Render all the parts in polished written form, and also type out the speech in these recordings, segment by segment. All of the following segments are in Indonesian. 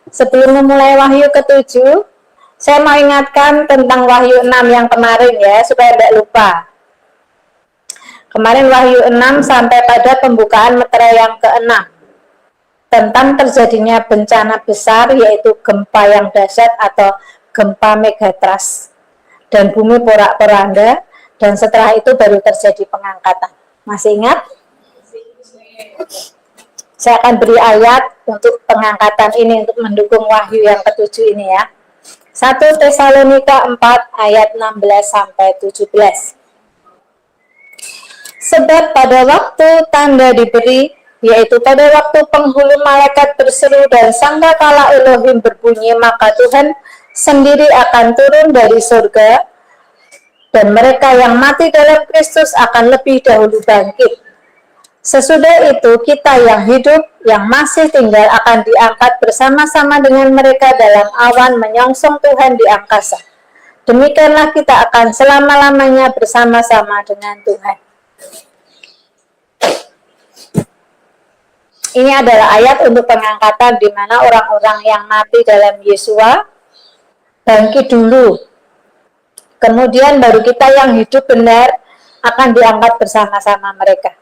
Sebelum memulai Wahyu ke-7, saya mau ingatkan tentang Wahyu 6 yang kemarin ya, supaya tidak lupa. Kemarin Wahyu 6 sampai pada pembukaan meterai yang ke-6 tentang terjadinya bencana besar, yaitu gempa yang dahsyat atau gempa megatrust, dan bumi porak-poranda, dan setelah itu baru terjadi pengangkatan. Masih ingat? Saya akan beri ayat untuk pengangkatan ini untuk mendukung Wahyu yang ke-7 ini ya. 1 Tesalonika 4 ayat 16 sampai 17. Sebab pada waktu tanda diberi, yaitu pada waktu penghulu malaikat berseru dan sangkakala Elohim berbunyi, maka Tuhan sendiri akan turun dari surga, dan mereka yang mati dalam Kristus akan lebih dahulu bangkit. Sesudah itu kita yang hidup, yang masih tinggal akan diangkat bersama-sama dengan mereka dalam awan menyongsong Tuhan di angkasa. Demikianlah kita akan selama-lamanya bersama-sama dengan Tuhan. Ini adalah ayat untuk pengangkatan di mana orang-orang yang mati dalam Yesua bangkit dulu. Kemudian baru kita yang hidup benar akan diangkat bersama-sama mereka.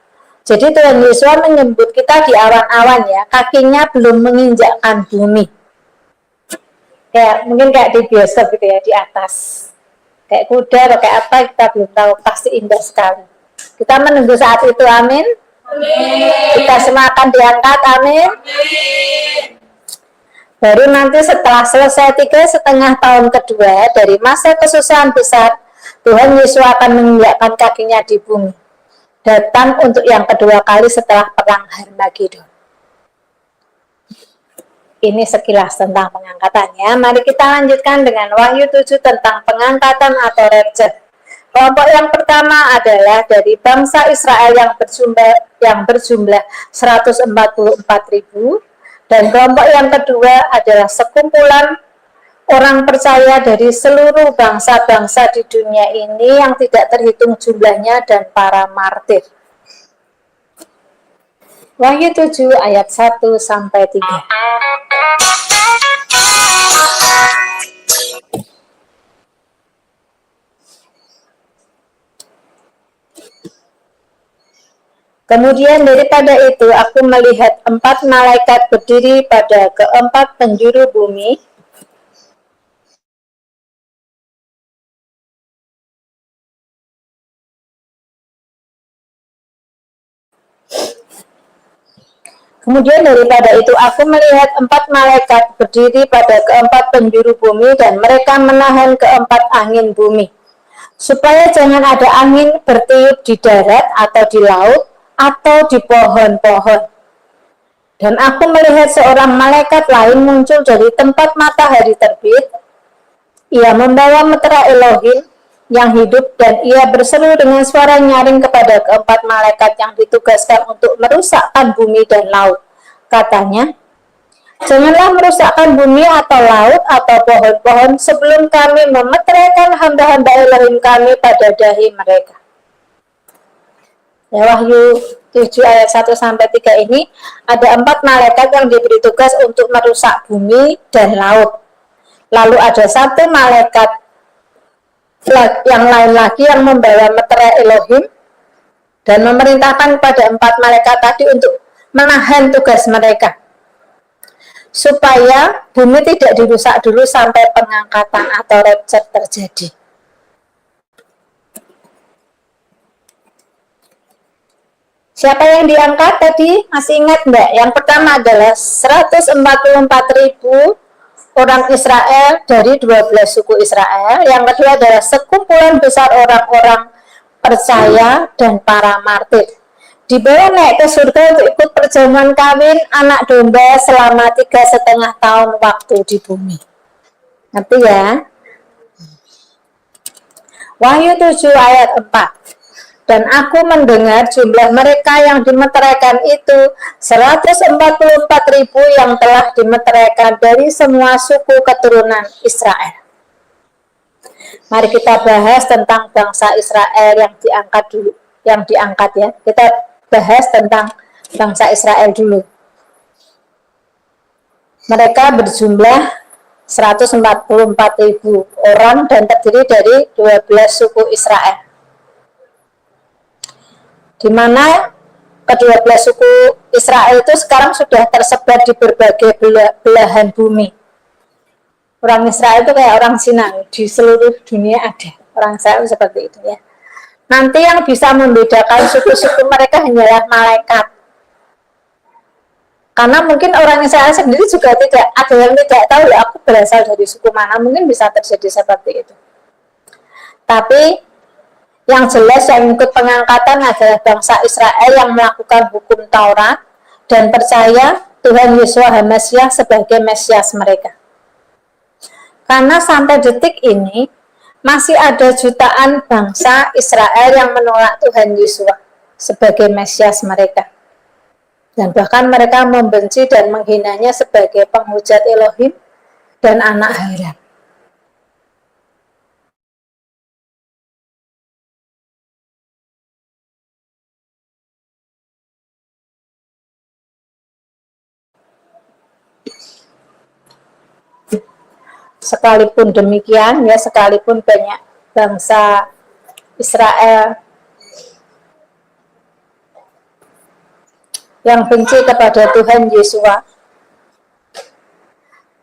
Jadi Tuhan Yesus menyebut kita di awan-awan ya, kakinya belum menginjakkan bumi. Mungkin kayak di bioskop gitu ya, di atas. Kayak kuda atau kayak apa kita belum tahu, pasti indah sekali. Kita menunggu saat itu, amin. Amin. Kita semua akan diangkat, amin. Amin. Baru nanti setelah selesai 3,5 tahun kedua dari masa kesusahan besar, Tuhan Yesus akan menginjakkan kakinya di bumi. Datang untuk yang kedua kali setelah perang Harmagedon. Ini sekilas tentang pengangkatannya. Mari kita lanjutkan dengan Wahyu 7 tentang pengangkatan atau rapture. Kelompok yang pertama adalah dari bangsa Israel yang berjumlah 144.000, dan kelompok yang kedua adalah sekumpulan orang percaya dari seluruh bangsa-bangsa di dunia ini yang tidak terhitung jumlahnya dan para martir. Wahyu 7 ayat 1 sampai 3. Kemudian daripada itu aku melihat 4 malaikat berdiri pada keempat penjuru bumi. Kemudian daripada itu aku melihat 4 malaikat berdiri pada keempat penjuru bumi, dan mereka menahan keempat angin bumi, supaya jangan ada angin bertiup di darat atau di laut atau di pohon-pohon. Dan aku melihat seorang malaikat lain muncul dari tempat matahari terbit. Ia membawa meterai Elohim yang hidup, dan ia berseru dengan suara nyaring kepada keempat malaikat yang ditugaskan untuk merusakkan bumi dan laut. Katanya, janganlah merusakkan bumi atau laut atau pohon-pohon sebelum kami memeteraikan hamba-hamba Elohim kami pada dahi mereka. Ya, Wahyu 7 ayat 1 sampai 3 ini ada 4 malaikat yang diberi tugas untuk merusak bumi dan laut. Lalu ada 1 malaikat yang lain lagi yang membawa meterai Elohim dan memerintahkan kepada 4 malaikat tadi untuk menahan tugas mereka supaya bumi tidak dirusak dulu sampai pengangkatan atau rapture terjadi. Siapa yang diangkat tadi? Masih ingat enggak? Yang pertama adalah 144.000 orang Israel dari 12 suku Israel. Yang kedua adalah sekumpulan besar orang-orang percaya dan para martir. Dibawa naik ke surga untuk ikut perjamuan kawin anak domba selama 3,5 tahun waktu di bumi. Ngerti ya? Wahyu 7 ayat 4. Dan aku mendengar jumlah mereka yang dimeteraikan itu 144.000 yang telah dimeteraikan dari semua suku keturunan Israel. Mari kita bahas tentang bangsa Israel yang diangkat dulu, ya. Kita bahas tentang bangsa Israel dulu. Mereka berjumlah 144.000 orang dan terdiri dari 12 suku Israel, di mana kedua belah suku Israel itu sekarang sudah tersebar di berbagai belahan bumi. Orang Israel itu kayak orang Cina, di seluruh dunia ada orang Israel seperti itu ya. Nanti yang bisa membedakan suku-suku mereka hanyalah malaikat. Karena mungkin orang Israel sendiri juga tidak ada yang tidak tahu ya aku berasal dari suku mana, mungkin bisa terjadi seperti itu. Tapi yang jelas yang ikut pengangkatan adalah bangsa Israel yang melakukan hukum Taurat dan percaya Tuhan Yesus HaMasiah sebagai Mesias mereka. Karena sampai detik ini masih ada jutaan bangsa Israel yang menolak Tuhan Yesus sebagai Mesias mereka. Dan bahkan mereka membenci dan menghinanya sebagai penghujat Elohim dan anak haram. Sekalipun demikian ya, sekalipun banyak bangsa Israel yang benci kepada Tuhan Yesus,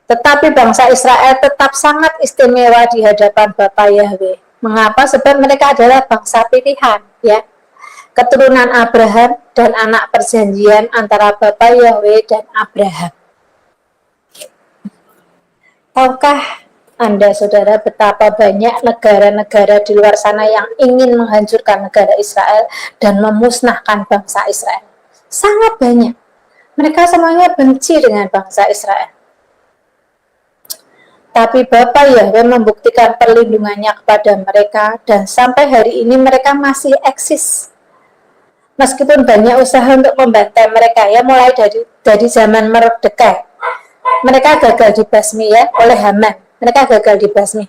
tetapi bangsa Israel tetap sangat istimewa di hadapan Bapa Yahweh. Mengapa? Sebab mereka adalah bangsa pilihan, ya, keturunan Abraham dan anak perjanjian antara Bapa Yahweh dan Abraham. Tahukah Anda, saudara, betapa banyak negara-negara di luar sana yang ingin menghancurkan negara Israel dan memusnahkan bangsa Israel? Sangat banyak. Mereka semuanya benci dengan bangsa Israel. Tapi Bapa Yahweh membuktikan perlindungannya kepada mereka dan sampai hari ini mereka masih eksis. Meskipun banyak usaha untuk membantai mereka ya, mulai dari zaman Mordekai. Mereka gagal dibasmi ya oleh Haman. Mereka gagal dibasmi.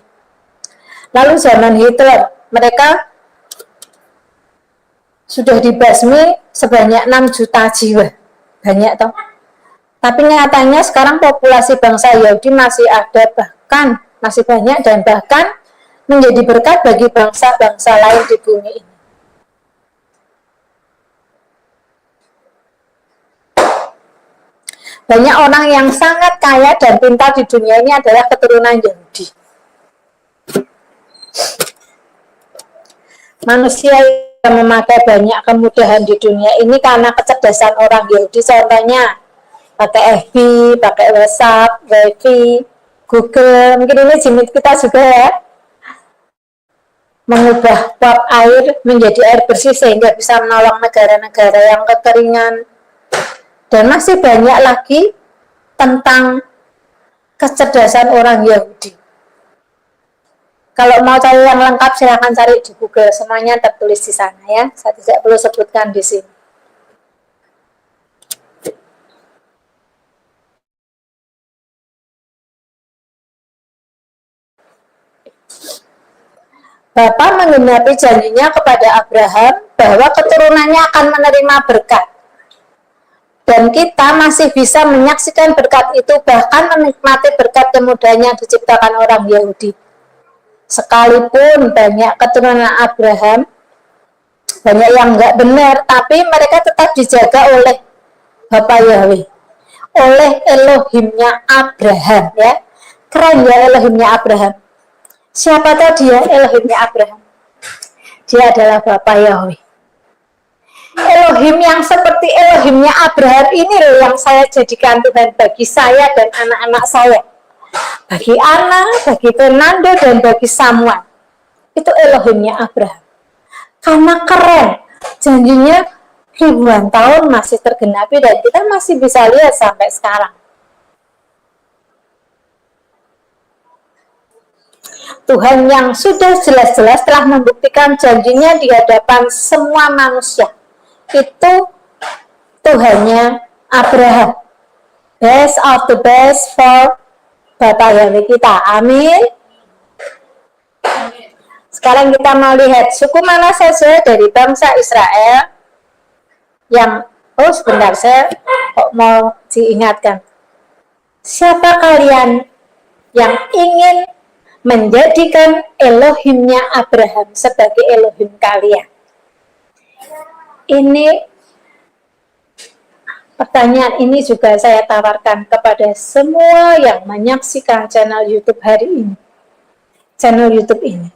Lalu zaman Hitler, mereka sudah dibasmi sebanyak 6 juta jiwa. Banyak toh. Tapi nyatanya sekarang populasi bangsa Yahudi masih ada, bahkan masih banyak dan bahkan menjadi berkat bagi bangsa-bangsa lain di bumi ini. Banyak orang yang sangat kaya dan pintar di dunia ini adalah keturunan Yahudi. Manusia yang memakai banyak kemudahan di dunia ini karena kecerdasan orang Yahudi. Contohnya pakai FB, pakai WhatsApp, Wifi, Google. Mungkin ini jimit kita juga ya. Mengubah uap air menjadi air bersih sehingga bisa menolong negara-negara yang kekeringan. Dan masih banyak lagi tentang kecerdasan orang Yahudi. Kalau mau cari yang lengkap silahkan cari di Google, semuanya tertulis di sana ya. Saya tidak perlu sebutkan di sini. Bapa menggenapi janjinya kepada Abraham bahwa keturunannya akan menerima berkat. Dan kita masih bisa menyaksikan berkat itu, bahkan menikmati berkat kemudahan yang diciptakan orang Yahudi. Sekalipun banyak keturunan Abraham, banyak yang enggak benar, tapi mereka tetap dijaga oleh Bapa Yahweh, oleh Elohimnya Abraham ya. Keren ya Elohimnya Abraham. Siapa tahu dia Elohimnya Abraham? Dia adalah Bapa Yahweh. Elohim yang seperti Elohimnya Abraham ini loh yang saya jadikan Tuhan bagi saya dan anak-anak saya, bagi Ana, bagi Fernando, dan bagi Samuel. Itu Elohimnya Abraham. Karena keren, janjinya ribuan tahun masih tergenapi dan kita masih bisa lihat sampai sekarang. Tuhan yang sudah jelas-jelas telah membuktikan janjinya di hadapan semua manusia. Itu Tuhannya Abraham. Best of the best for Bapak Yahweh kita. Amin. Sekarang kita mau lihat suku mana saja dari bangsa Israel yang, oh sebentar, saya kok mau diingatkan. Siapa kalian yang ingin menjadikan Elohimnya Abraham sebagai Elohim kalian? Ini pertanyaan ini juga saya tawarkan kepada semua yang menyaksikan channel YouTube hari ini. Channel YouTube ini.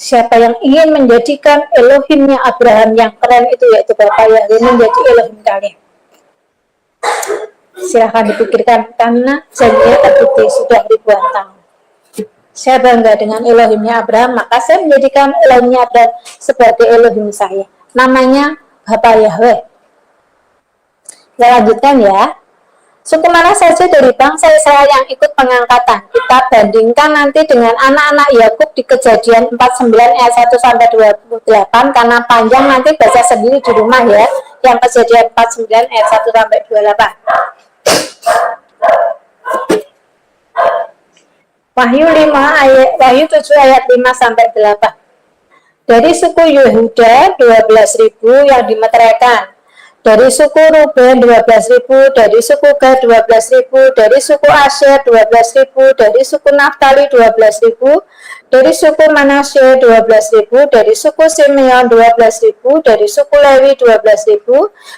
Siapa yang ingin menjadikan Elohimnya Abraham yang keren itu, yaitu Bapak Yahweh, menjadi Elohim kalian? Silahkan dipikirkan, karena janjinya terbukti sudah ribuan tahun. Saya bangga dengan Elohimnya Abraham, maka saya menjadikan Elohimnya Abraham sebagai Elohim saya. Namanya Bapak Yahweh. Kita lanjutkan ya. Suku mana saja dari bangsa Israel yang ikut pengangkatan? Kita bandingkan nanti dengan anak-anak Yakub di Kejadian 49 ayat 1 sampai 28, karena panjang nanti baca sendiri di rumah ya. Yang Kejadian 49 ayat 1 sampai 28. Wahyu 7 ayat 5 sampai 8. Dari suku Yehuda 12.000 yang dimeteraikan. Dari suku Ruben 12.000, dari suku Gad 12.000, dari suku Asyer 12.000, dari suku Naftali 12.000, dari suku Manasye 12.000, dari suku Simeon 12.000, dari suku Lewi 12.000,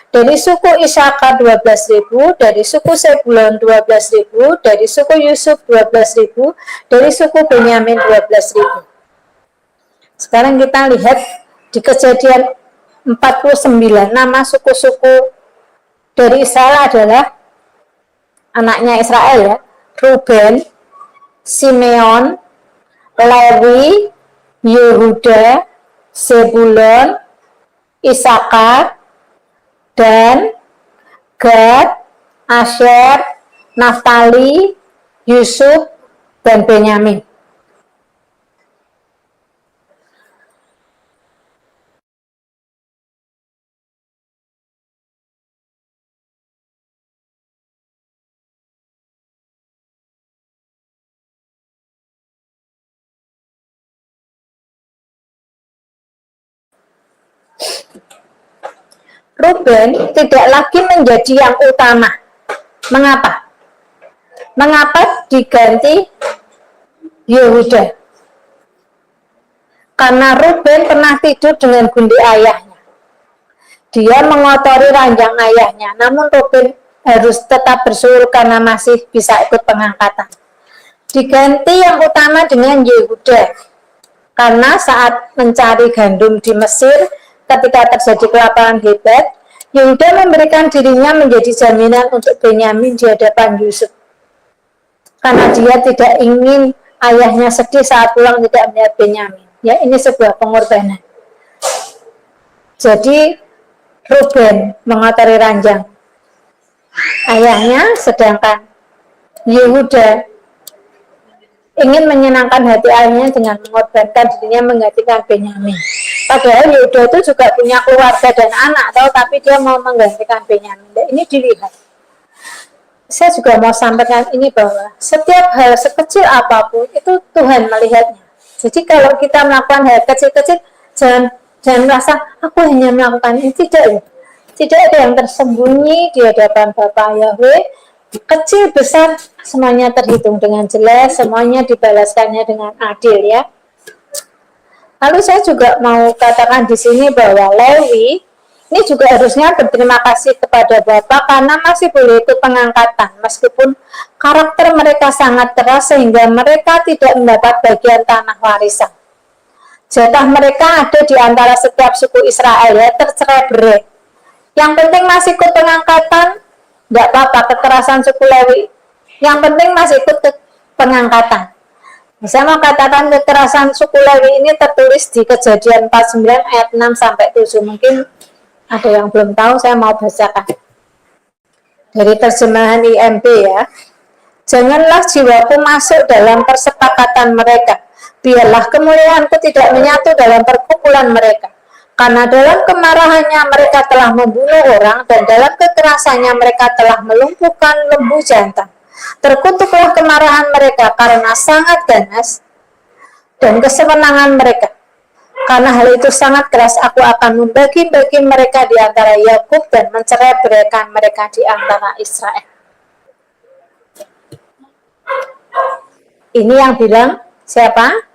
dari suku Isakar 12.000, dari suku Sebulon 12.000, dari suku Yusuf 12.000, dari suku Benyamin 12.000. Sekarang kita lihat di Kejadian 49, nama suku-suku dari Israel adalah anaknya Israel ya, Ruben, Simeon, Lewi, Yehuda, Zebulon, Isakar, Dan, Gad, Asyer, Naftali, Yusuf, dan Benyamin. Ruben tidak lagi menjadi yang utama. Mengapa? Mengapa diganti Yehuda? Karena Ruben pernah tidur dengan gundi ayahnya. Dia mengotori ranjang ayahnya, namun Ruben harus tetap bersyukur karena masih bisa ikut pengangkatan. Diganti yang utama dengan Yehuda, karena saat mencari gandum di Mesir, ketika terjadi kelaparan hebat, Yehuda memberikan dirinya menjadi jaminan untuk Benyamin di hadapan Yusuf. Karena dia tidak ingin ayahnya sedih saat pulang tidak melihat Benyamin. Ya, ini sebuah pengorbanan. Jadi, Ruben mengotori ranjang ayahnya, sedangkan Yehuda ingin menyenangkan hati ayahnya dengan mengorbankan dirinya menggantikan Benyamin. Padahal Yehuda itu juga punya keluarga dan anak, tapi dia mau menggantikan Benyamin. Dan ini dilihat. Saya juga mau sampaikan ini bahwa setiap hal sekecil apapun itu Tuhan melihatnya. Jadi kalau kita melakukan hal kecil-kecil, jangan merasa aku hanya melakukan ini. Tidak ada yang tersembunyi di hadapan Bapa Yahweh. Kecil besar semuanya terhitung dengan jelas, semuanya dibalaskannya dengan adil ya. Lalu saya juga mau katakan di sini bahwa Lewi ini juga harusnya berterima kasih kepada Bapak karena masih boleh ikut pengangkatan meskipun karakter mereka sangat keras sehingga mereka tidak mendapat bagian tanah warisan. Jatah mereka ada di antara setiap suku Israel ya, tercerai-berai. Yang penting masih ikut pengangkatan, tidak apa-apa kekerasan suku Lewi. Yang penting masih ikut pengangkatan. Saya mau katakan kekerasan suku Lewi ini tertulis di Kejadian 49 ayat 6 sampai 7. Mungkin ada yang belum tahu, saya mau bacakan dari terjemahan IMB ya. Janganlah jiwaku masuk dalam persepakatan mereka, biarlah kemuliaanku tidak menyatu dalam perkumpulan mereka. Karena dalam kemarahannya mereka telah membunuh orang, dan dalam kekerasannya mereka telah melumpuhkan lembu jantan. Terkutuklah kemarahan mereka karena sangat ganas, dan kesewenangan mereka. Karena hal itu sangat keras, aku akan membagi-bagi mereka di antara Yakub dan mencerai-beraikan mereka di antara Israel. Ini yang bilang siapa?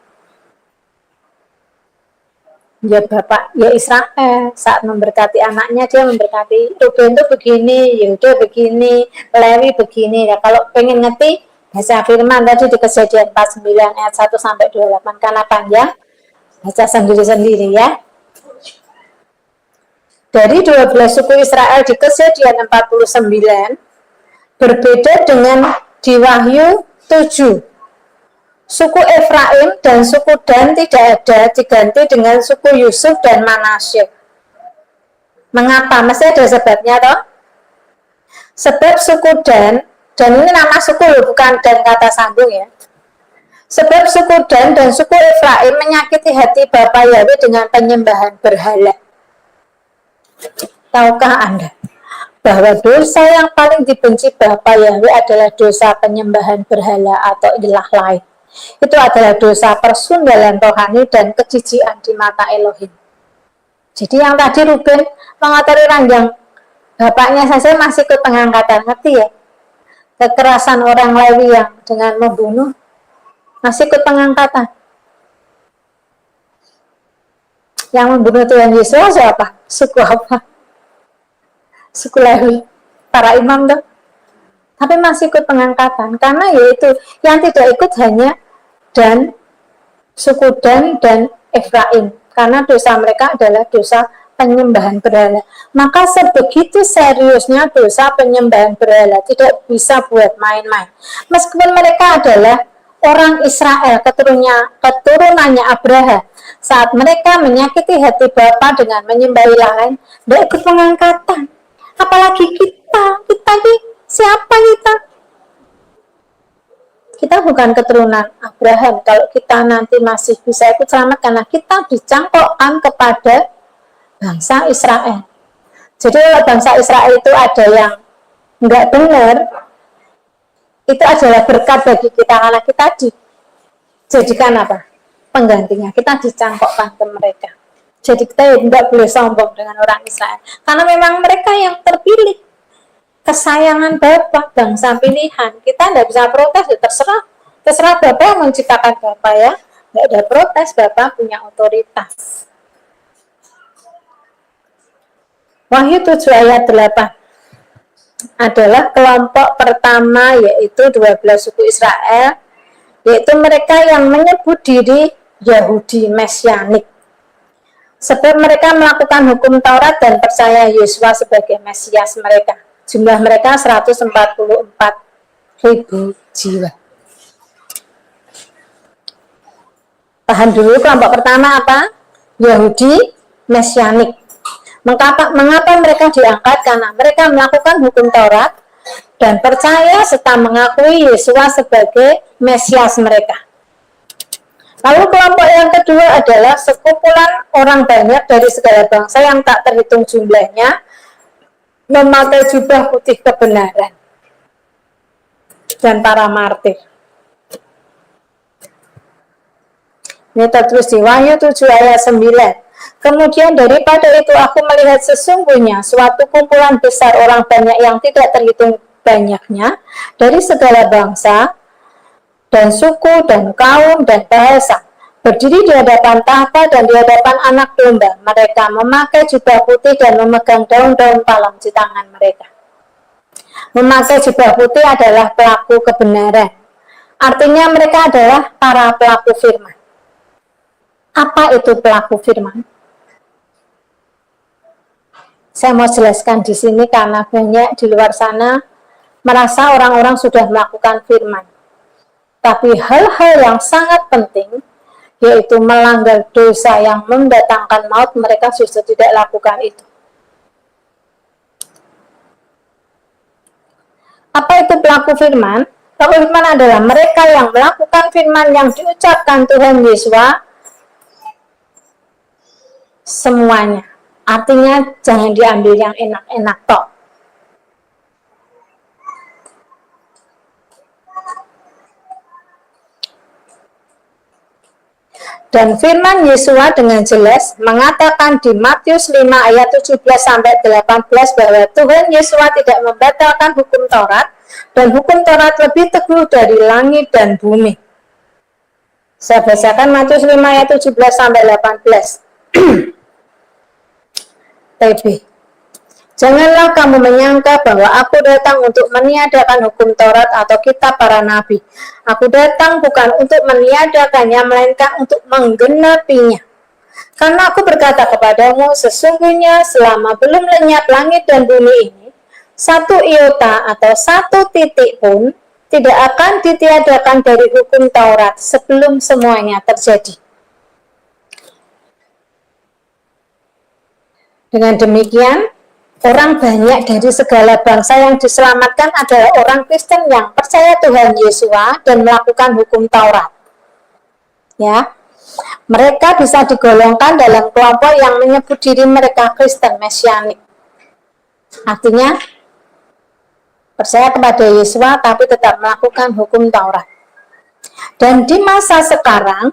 Ya Bapak, ya Israel. Saat memberkati anaknya, dia memberkati Ruben itu begini, Yehuda begini, Lewi begini. Ya, kalau pengen ngerti baca firman tadi di Kejadian 49 ayat 1 sampai 28, karena panjang, baca sendiri-sendiri ya. Dari 12 suku Israel di Kejadian 49 berbeda dengan di Wahyu 7. Suku Efraim dan suku Dan tidak ada, diganti dengan suku Yusuf dan Manasye. Mengapa? Mesti ada sebabnya toh. Sebab suku Dan ini nama suku loh, bukan Dan kata sambung ya. Sebab suku Dan suku Efraim menyakiti hati Bapa Yahweh dengan penyembahan berhala. Tahukah Anda bahwa dosa yang paling dibenci Bapa Yahweh adalah dosa penyembahan berhala atau ilah lain? Itu adalah dosa persundalan rohani dan kejijikan di mata Elohim. Jadi yang tadi Ruben mengotori ranjang bapaknya saja masih ke pengangkatan, ngerti ya? Kekerasan orang Lewi yang dengan membunuh masih ke pengangkatan. Yang membunuh Tuhan Yesus siapa? Suku apa? Suku Lewi, para imam tuh. Tapi masih ikut pengangkatan, karena yaitu yang tidak ikut hanya Dan, suku Dan Efraim, karena dosa mereka adalah dosa penyembahan berhala. Maka sebegitu seriusnya dosa penyembahan berhala, tidak bisa buat main-main. Meskipun mereka adalah orang Israel, keturunannya Abraham, saat mereka menyakiti hati Bapa dengan menyembah ilah lain, tidak ikut pengangkatan. Apalagi kita ini siapa kita? Kita bukan keturunan Abraham. Kalau kita nanti masih bisa ikut selamat karena kita dicangkokkan kepada bangsa Israel. Jadi kalau bangsa Israel itu ada yang nggak benar, itu adalah berkat bagi kita karena kita dijadikan apa? Penggantinya. Kita dicangkokkan ke mereka. Jadi kita tidak boleh sombong dengan orang Israel. Karena memang mereka yang terpilih. Kesayangan Bapak, bangsa pilihan. Kita tidak bisa protes, ya terserah Bapak yang menciptakan Bapak ya. Tidak ada protes, Bapak punya otoritas. Wahyu 7 ayat 8 adalah kelompok pertama, yaitu 12 suku Israel, yaitu mereka yang menyebut diri Yahudi Mesianik. Sebab mereka melakukan hukum Taurat dan percaya Yesus sebagai Mesias mereka. Jumlah mereka 144.000 jiwa. Tahan dulu, kelompok pertama apa? Yahudi Mesianik. Mengapa mereka diangkat? Karena mereka melakukan hukum Taurat dan percaya serta mengakui Yesus sebagai Mesias mereka. Lalu kelompok yang kedua adalah sekumpulan orang banyak dari segala bangsa yang tak terhitung jumlahnya, memakai jubah putih kebenaran dan para martir. Ini tertulis di Wahyu 7 ayat 9. Kemudian daripada itu aku melihat sesungguhnya suatu kumpulan besar orang banyak yang tidak terhitung banyaknya dari segala bangsa dan suku dan kaum dan bahasa, berdiri di hadapan tahta dan di hadapan anak domba. Mereka memakai jubah putih dan memegang daun-daun palem di tangan mereka. Memakai jubah putih adalah pelaku kebenaran. Artinya mereka adalah para pelaku firman. Apa itu pelaku firman? Saya mau jelaskan di sini karena banyak di luar sana merasa orang-orang sudah melakukan firman. Tapi hal-hal yang sangat penting, yaitu melanggar dosa yang mendatangkan maut, mereka justru tidak lakukan itu. Apa itu pelaku firman? Pelaku firman adalah mereka yang melakukan firman yang diucapkan Tuhan Yesus semuanya. Artinya jangan diambil yang enak-enak tok. Dan firman Yesua dengan jelas mengatakan di Matius 5 ayat 17-18 bahwa Tuhan Yesua tidak membatalkan hukum Taurat, dan hukum Taurat lebih teguh dari langit dan bumi. Saya bacakan Matius 5 ayat 17-18. TB. Janganlah kamu menyangka bahwa aku datang untuk meniadakan hukum Taurat atau kitab para nabi. Aku datang bukan untuk meniadakannya, melainkan untuk menggenapinya. Karena aku berkata kepadamu, sesungguhnya selama belum lenyap langit dan bumi ini, satu iota atau satu titik pun tidak akan ditiadakan dari hukum Taurat sebelum semuanya terjadi. Dengan demikian, orang banyak dari segala bangsa yang diselamatkan adalah orang Kristen yang percaya Tuhan Yesua dan melakukan hukum Taurat. Ya, mereka bisa digolongkan dalam kelompok yang menyebut diri mereka Kristen Mesianik. Artinya, percaya kepada Yesua tapi tetap melakukan hukum Taurat. Dan di masa sekarang,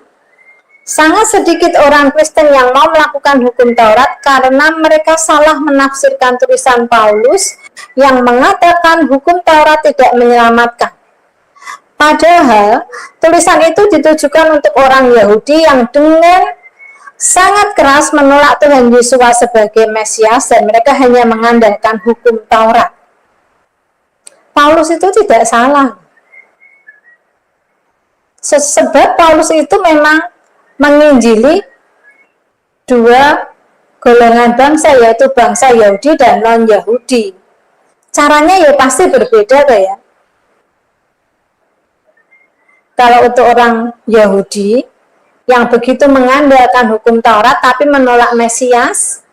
sangat sedikit orang Kristen yang mau melakukan hukum Taurat karena mereka salah menafsirkan tulisan Paulus yang mengatakan hukum Taurat tidak menyelamatkan. Padahal, tulisan itu ditujukan untuk orang Yahudi yang dengan sangat keras menolak Tuhan Yesus sebagai Mesias dan mereka hanya mengandalkan hukum Taurat. Paulus itu tidak salah. Sebab Paulus itu memang menginjili dua golongan bangsa, yaitu bangsa Yahudi dan non-Yahudi. Caranya ya pasti berbeda ya. Kalau untuk orang Yahudi yang begitu mengandalkan hukum Taurat tapi menolak Mesias,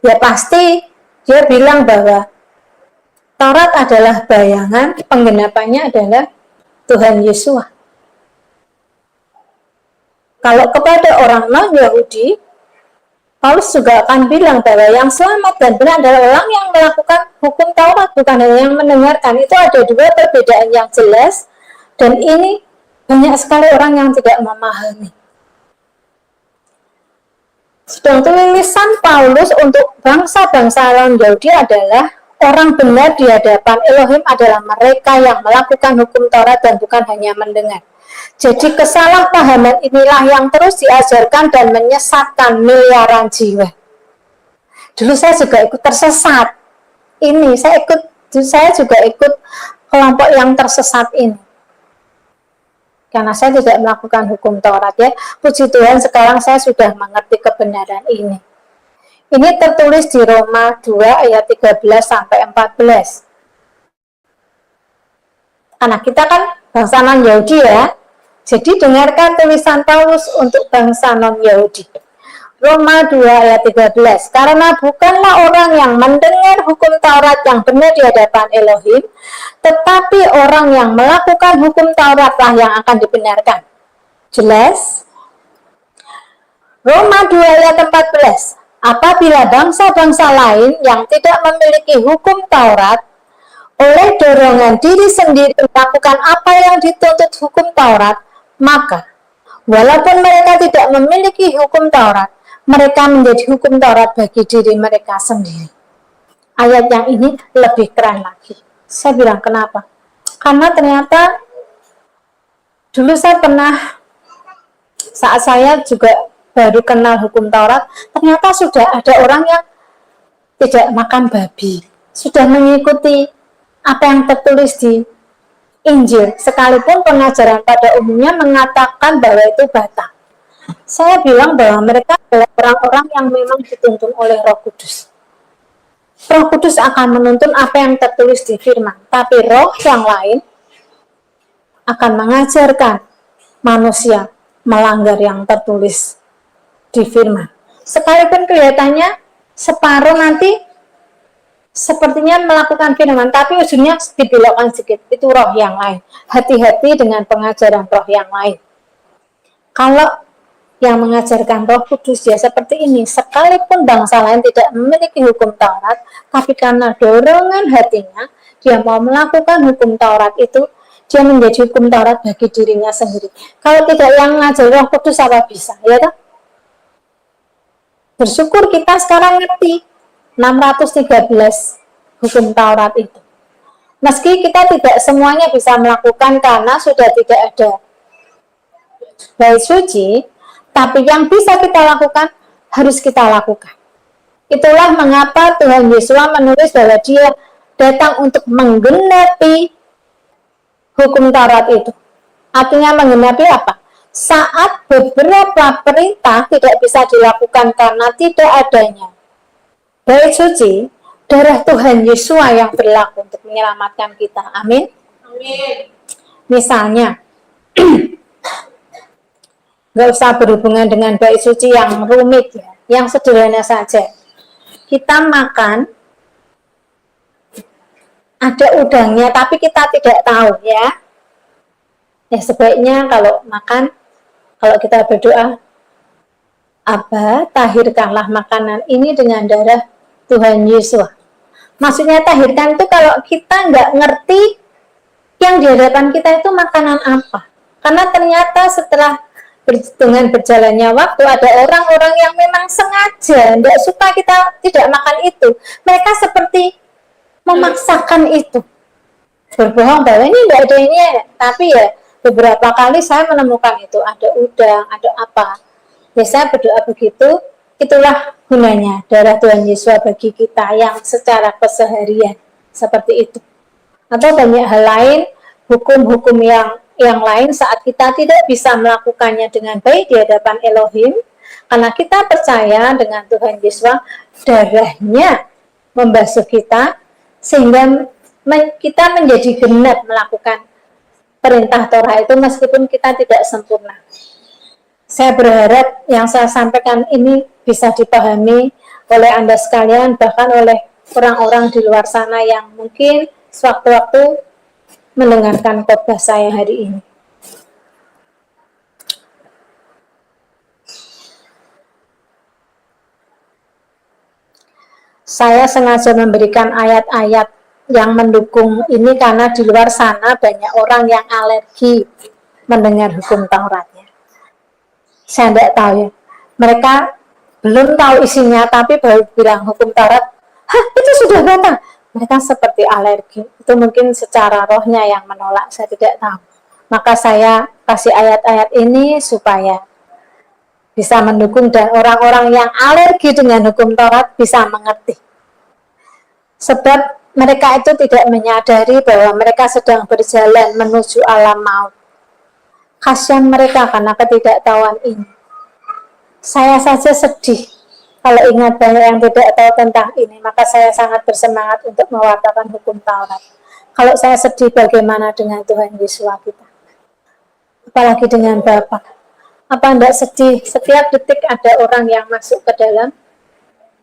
ya pasti dia bilang bahwa Taurat adalah bayangan, penggenapannya adalah Tuhan Yesus. Kalau kepada orang non-Yahudi, Paulus juga akan bilang bahwa yang selamat dan benar adalah orang yang melakukan hukum Taurat, bukan hanya yang mendengarkan. Itu ada dua perbedaan yang jelas, dan ini banyak sekali orang yang tidak memahami. Sedang tulisan Paulus untuk bangsa-bangsa non-Yahudi adalah orang benar di hadapan Elohim adalah mereka yang melakukan hukum Taurat dan bukan hanya mendengar. Jadi kesalahpahaman inilah yang terus diajarkan dan menyesatkan miliaran jiwa. Dulu saya juga ikut tersesat. Saya juga ikut kelompok yang tersesat ini. Karena saya tidak melakukan hukum Taurat ya. Puji Tuhan sekarang saya sudah mengerti kebenaran ini. Ini tertulis di Roma 2 ayat 13-14. Anak kita kan bangsa non-Yahudi ya. Jadi dengarkan tulisan Paulus untuk bangsa non-Yahudi. Roma 2 ayat 13. Karena bukanlah orang yang mendengar hukum Taurat yang benar di hadapan Elohim, tetapi orang yang melakukan hukum Tauratlah yang akan dibenarkan. Jelas? Roma 2 ayat 14. Apabila bangsa-bangsa lain yang tidak memiliki hukum Taurat oleh dorongan diri sendiri melakukan apa yang dituntut hukum Taurat, maka walaupun mereka tidak memiliki hukum Taurat, mereka menjadi hukum Taurat bagi diri mereka sendiri. Ayat yang ini lebih keren lagi. Saya bilang kenapa? Karena ternyata dulu saya pernah, saat saya juga baru kenal hukum Taurat, ternyata sudah ada orang yang tidak makan babi, sudah mengikuti apa yang tertulis di Injil, sekalipun pengajaran pada umumnya mengatakan bahwa itu batal. Saya bilang bahwa mereka adalah orang-orang yang memang dituntun oleh Roh Kudus. Roh Kudus akan menuntun apa yang tertulis di firman, tapi roh yang lain akan mengajarkan manusia melanggar yang tertulis di firman. Sekalipun kelihatannya separuh nanti sepertinya melakukan firman, tapi ujungnya dibelokkan sedikit. Itu roh yang lain. Hati-hati dengan pengajaran roh yang lain. Kalau yang mengajarkan Roh Kudus ya seperti ini, sekalipun bangsa lain tidak memiliki hukum Taurat, tapi karena dorongan hatinya dia mau melakukan hukum Taurat itu, dia menjadi hukum Taurat bagi dirinya sendiri. Kalau tidak yang ngajar Roh Kudus apa bisa, ya kan? Bersyukur kita sekarang ngerti 613 hukum Taurat itu. Meski kita tidak semuanya bisa melakukan karena sudah tidak ada bait suci, tapi yang bisa kita lakukan harus kita lakukan. Itulah mengapa Tuhan Yesus menulis bahwa dia datang untuk menggenapi hukum Taurat itu. Artinya menggenapi apa? Saat beberapa perintah tidak bisa dilakukan karena tidak adanya bait suci, darah Tuhan Yesus yang berlaku untuk menyelamatkan kita. Amin. Amin. Misalnya, nggak usah berhubungan dengan bait suci yang rumit ya, yang sederhana saja. Kita makan, ada udangnya tapi kita tidak tahu ya. Ya sebaiknya kalau makan, kalau kita berdoa, Aba, tahirkanlah makanan ini dengan darah Tuhan Yesus. Maksudnya tahirkan itu kalau kita nggak ngerti yang di hadapan kita itu makanan apa. Karena ternyata setelah dengan berjalannya waktu ada orang-orang yang memang sengaja tidak suka kita tidak makan itu. Mereka seperti memaksakan itu, berbohong bahwa ini tidak ada ini, tapi ya beberapa kali saya menemukan itu ada udang, ada apa. Ya saya berdoa begitu, itulah gunanya darah Tuhan Yesus bagi kita yang secara keseharian seperti itu. Atau banyak hal lain, hukum-hukum yang lain saat kita tidak bisa melakukannya dengan baik di hadapan Elohim, karena kita percaya dengan Tuhan Yesus, darahnya membasuh kita, sehingga kita menjadi genap melakukan perintah Torah itu meskipun kita tidak sempurna. Saya berharap yang saya sampaikan ini bisa dipahami oleh Anda sekalian, bahkan oleh orang-orang di luar sana yang mungkin sewaktu-waktu mendengarkan khotbah saya hari ini. Saya sengaja memberikan ayat-ayat yang mendukung ini karena di luar sana banyak orang yang alergi mendengar hukum Tauratnya. Saya tidak tahu ya. Mereka belum tahu isinya tapi baru bilang hukum Taurat, hah itu sudah batal. Mereka seperti alergi. Itu mungkin secara rohnya yang menolak, saya tidak tahu. Maka saya kasih ayat-ayat ini supaya bisa mendukung dan orang-orang yang alergi dengan hukum Taurat bisa mengerti. Sebab mereka itu tidak menyadari bahwa mereka sedang berjalan menuju alam maut. Kasihan mereka karena ketidaktahuan ini. Saya saja sedih kalau ingat banyak yang tidak tahu tentang ini, maka saya sangat bersemangat untuk mewartakan hukum Taurat. Kalau saya sedih, bagaimana dengan Tuhan Yesus kita? Apalagi dengan Bapa. Apa Anda sedih? Setiap detik ada orang yang masuk ke dalam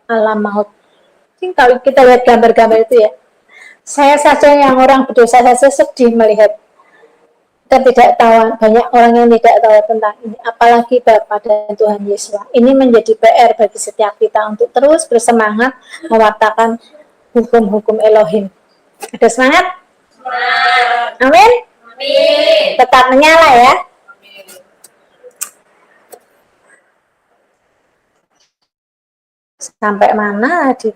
alam maut. Kalau kita lihat gambar-gambar itu ya, saya saja yang orang berdosa saja sedih melihat ketidaktahuan banyak orang yang tidak tahu tentang ini, apalagi Bapa dan Tuhan Yesus. Ini menjadi PR bagi setiap kita untuk terus bersemangat mewartakan hukum-hukum Elohim. Ada semangat? Amin? Amin. Tetap menyala ya. Sampai mana, Adit?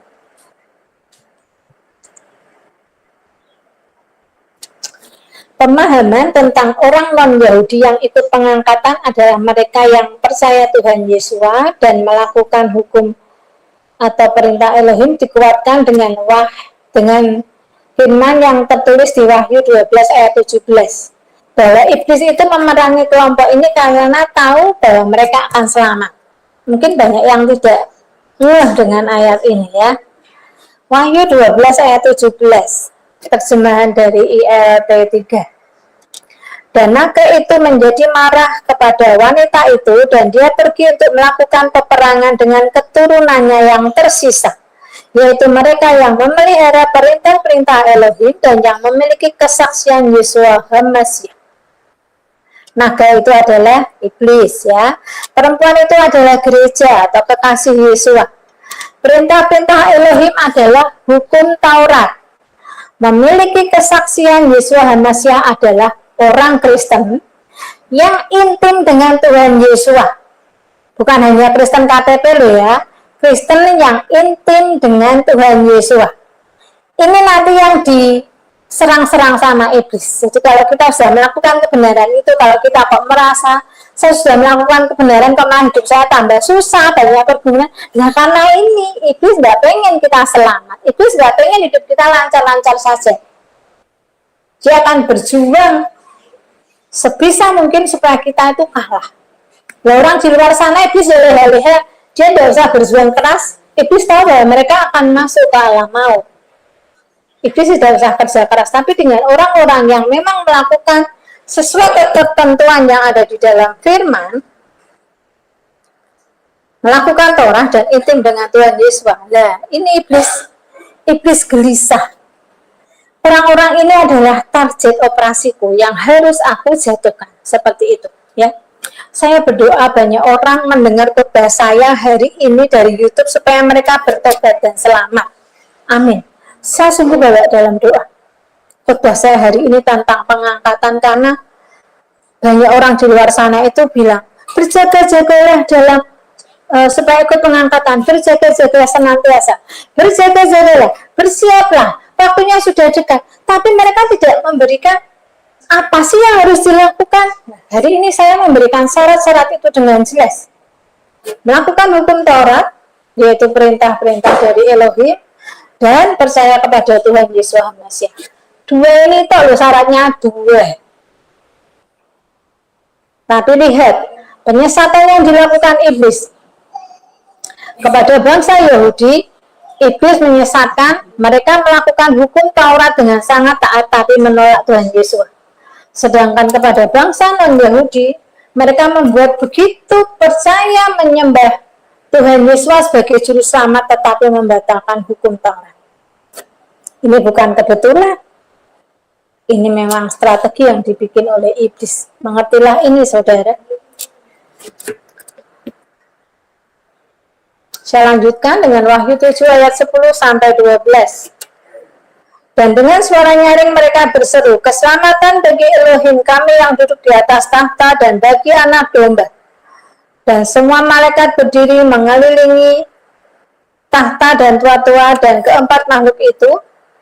Pemahaman tentang orang non-Yahudi yang ikut pengangkatan adalah mereka yang percaya Tuhan Yesus dan melakukan hukum atau perintah Elohim dikuatkan dengan firman yang tertulis di Wahyu 12 ayat 17. Bahwa iblis itu memerangi kelompok ini karena tahu bahwa mereka akan selamat. Mungkin banyak yang tidak dengan ayat ini ya. Wahyu 12 ayat 17. Terjemahan dari ILP 3. Dan naga itu menjadi marah kepada wanita itu dan dia pergi untuk melakukan peperangan dengan keturunannya yang tersisa, yaitu mereka yang memelihara perintah-perintah Elohim dan yang memiliki kesaksian Yeshua HaMashiach. Naga itu adalah iblis ya. Perempuan itu adalah gereja atau kekasih Yeshua. Perintah-perintah Elohim adalah hukum Taurat. memiliki kesaksian Yesus Hamasiah adalah orang Kristen yang intim dengan Tuhan Yesus. Bukan hanya Kristen KTP loh ya, Kristen yang intim dengan Tuhan Yesus. Ini nanti yang diserang-serang sama iblis. Jadi kalau kita sudah melakukan kebenaran itu, kalau kita kok merasa saya sudah melakukan kebenaran, kok hidup saya tambah susah, banyak pergumulan. Nah karena ini iblis nggak pengen kita selamat, iblis nggak pengen hidup kita lancar-lancar saja. Dia akan berjuang sebisa mungkin supaya kita itu kalah. Nah, orang di luar sana iblis leha-leha, dia tidak usah berjuang keras. Iblis tahu bahwa mereka akan masuk ke alam maut. Iblis tidak usah kerja keras, tapi dengan orang-orang yang memang melakukan sesuai ketentuan yang ada di dalam firman, melakukan Torah dan intim dengan Tuhan Yesus. Nah, ini iblis gelisah. Orang-orang ini adalah target operasiku yang harus aku jatuhkan. Seperti itu, ya. Saya berdoa banyak orang mendengar khotbah saya hari ini dari YouTube supaya mereka bertobat dan selamat. Amin. Saya sungguh bawa dalam doa. Khotbah saya hari ini tentang pengangkatan karena banyak orang di luar sana itu bilang, berjaga-jagalah dalam supaya ikut pengangkatan, berjaga-jagalah senantiasa, berjaga-jagalah, bersiaplah, waktunya sudah dekat. Tapi mereka tidak memberikan apa sih yang harus dilakukan. Nah, hari ini saya memberikan syarat-syarat itu dengan jelas. Melakukan hukum Taurat, yaitu perintah-perintah dari Elohim, dan percaya kepada Tuhan Yesus Hamasiah. Dua ini loh syaratnya dua. Tapi lihat, penyesatan yang dilakukan iblis kepada bangsa Yahudi, iblis menyesatkan mereka melakukan hukum Taurat dengan sangat taat tapi menolak Tuhan Yesus. Sedangkan kepada bangsa non-Yahudi, mereka membuat begitu percaya menyembah Tuhan Yesus sebagai juru selamat tetapi membatalkan hukum Taurat. Ini bukan kebetulan. Ini memang strategi yang dibikin oleh iblis. Mengertilah ini, saudara. Saya lanjutkan dengan Wahyu 7 ayat 10 sampai 12. Dan dengan suara nyaring mereka berseru, keselamatan bagi Elohim kami yang duduk di atas tahta dan bagi anak domba. Dan semua malaikat berdiri mengelilingi tahta dan tua-tua dan keempat makhluk itu.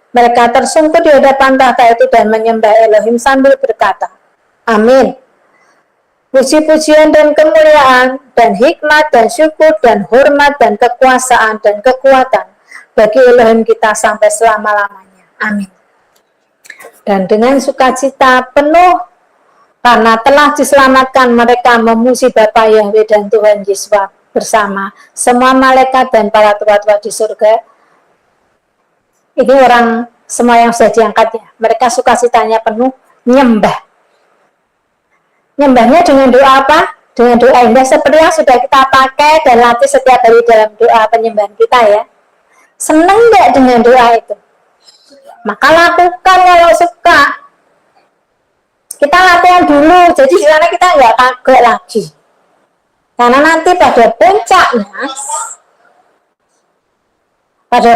Mereka tersungkur di hadapan tahta itu dan menyembah Elohim sambil berkata, Amin. Puji-pujian dan kemuliaan dan hikmat dan syukur dan hormat dan kekuasaan dan kekuatan bagi Elohim kita sampai selama-lamanya. Amin. Dan dengan sukacita penuh karena telah diselamatkan mereka memuji Bapa Yahweh dan Tuhan Yesus bersama semua malaikat dan para tua-tua di surga. Ini orang semua yang sudah diangkat ya. Mereka sukacitanya penuh nyembah. Nyembahnya dengan doa apa? Dengan doa indah seperti yang sudah kita pakai dan latih setiap hari dalam doa penyembahan kita ya. Senang nggak dengan doa itu? Maka lakukan kalau suka. Kita latihan dulu, jadi di sana kita nggak kaget lagi. Karena nanti pada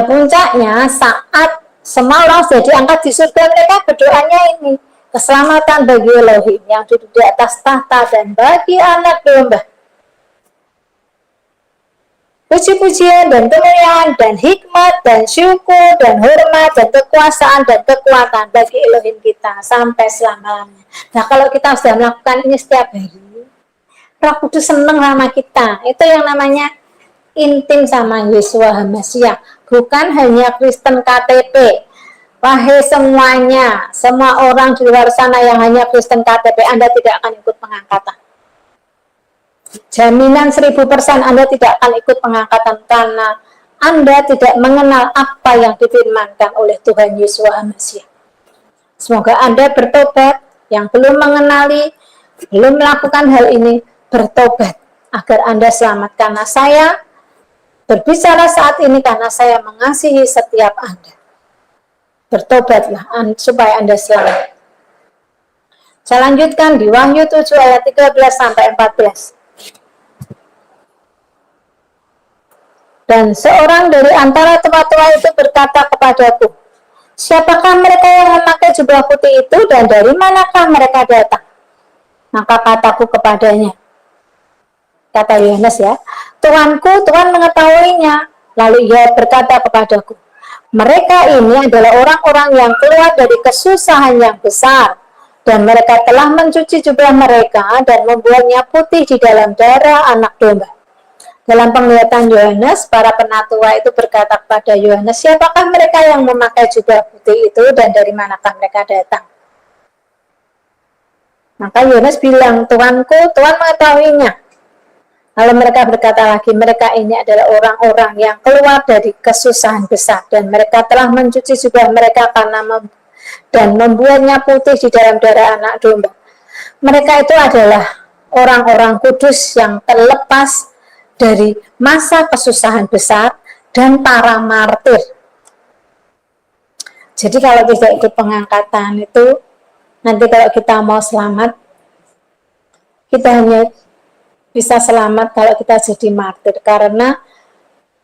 puncaknya saat semua orang sudah diangkat di surga, mereka berdoanya ini, keselamatan bagi Elohim yang duduk di atas tahta dan bagi anak domba. Puji-pujian dan kemuliaan dan hikmat dan syukur dan hormat dan kekuasaan dan kekuatan bagi Elohim kita sampai selama-lamanya. Nah kalau kita sudah melakukan ini setiap hari, Roh Kudus senang sama kita. Itu yang namanya intim sama Yesus Hamasiah. Bukan hanya Kristen KTP. Wahai semuanya, semua orang di luar sana yang hanya Kristen KTP, Anda tidak akan ikut pengangkatan. Jaminan 1000% Anda tidak akan ikut pengangkatan karena Anda tidak mengenal apa yang difirmankan oleh Tuhan Yesus Hamasiah. Semoga Anda bertobat, yang belum mengenali, belum melakukan hal ini, bertobat agar Anda selamat. Karena saya berbicara saat ini karena saya mengasihi setiap Anda. Bertobatlah supaya Anda selamat. Saya lanjutkan di Wahyu 7 ayat 13 sampai 14. Dan seorang dari antara tua-tua itu berkata kepadaku, siapakah mereka yang memakai jubah putih itu dan dari manakah mereka datang? Maka kataku kepadanya, kata Yohanes ya, Tuanku, Tuhan mengetahuinya. Lalu ia berkata kepadaku, mereka ini adalah orang-orang yang keluar dari kesusahan yang besar, dan mereka telah mencuci jubah mereka dan membuatnya putih di dalam darah anak domba. Dalam penglihatan Yohanes, para penatua itu berkata kepada Yohanes, siapakah mereka yang memakai jubah putih itu dan dari manakah mereka datang? Maka Yohanes bilang, Tuanku, Tuhan mengetahuinya. Lalu mereka berkata lagi, mereka ini adalah orang-orang yang keluar dari kesusahan besar, dan mereka telah mencuci jubah mereka dan membuatnya putih di dalam darah anak domba. Mereka itu adalah orang-orang kudus yang terlepas dari masa kesusahan besar dan para martir. Jadi kalau tidak ikut pengangkatan itu, nanti kalau kita mau selamat, kita hanya bisa selamat kalau kita jadi martir, karena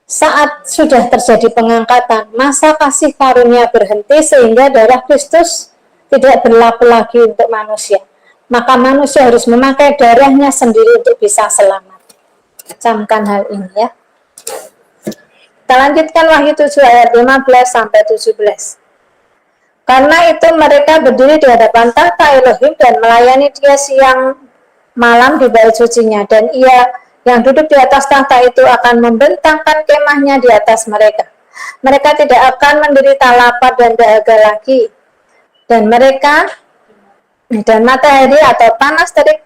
saat sudah terjadi pengangkatan, masa kasih karunia berhenti sehingga darah Kristus tidak berlaku lagi untuk manusia. Maka manusia harus memakai darahnya sendiri untuk bisa selamat. Camkan hal ini ya. Kita lanjutkan Wahyu 7 ayat 15 sampai 17. Karena itu mereka berdiri di hadapan tahta Elohim dan melayani Dia siang malam di bait sucinya, dan Ia yang duduk di atas tahta itu akan membentangkan kemahnya di atas mereka. Mereka tidak akan menderita lapar dan dahaga lagi, dan matahari atau panas terik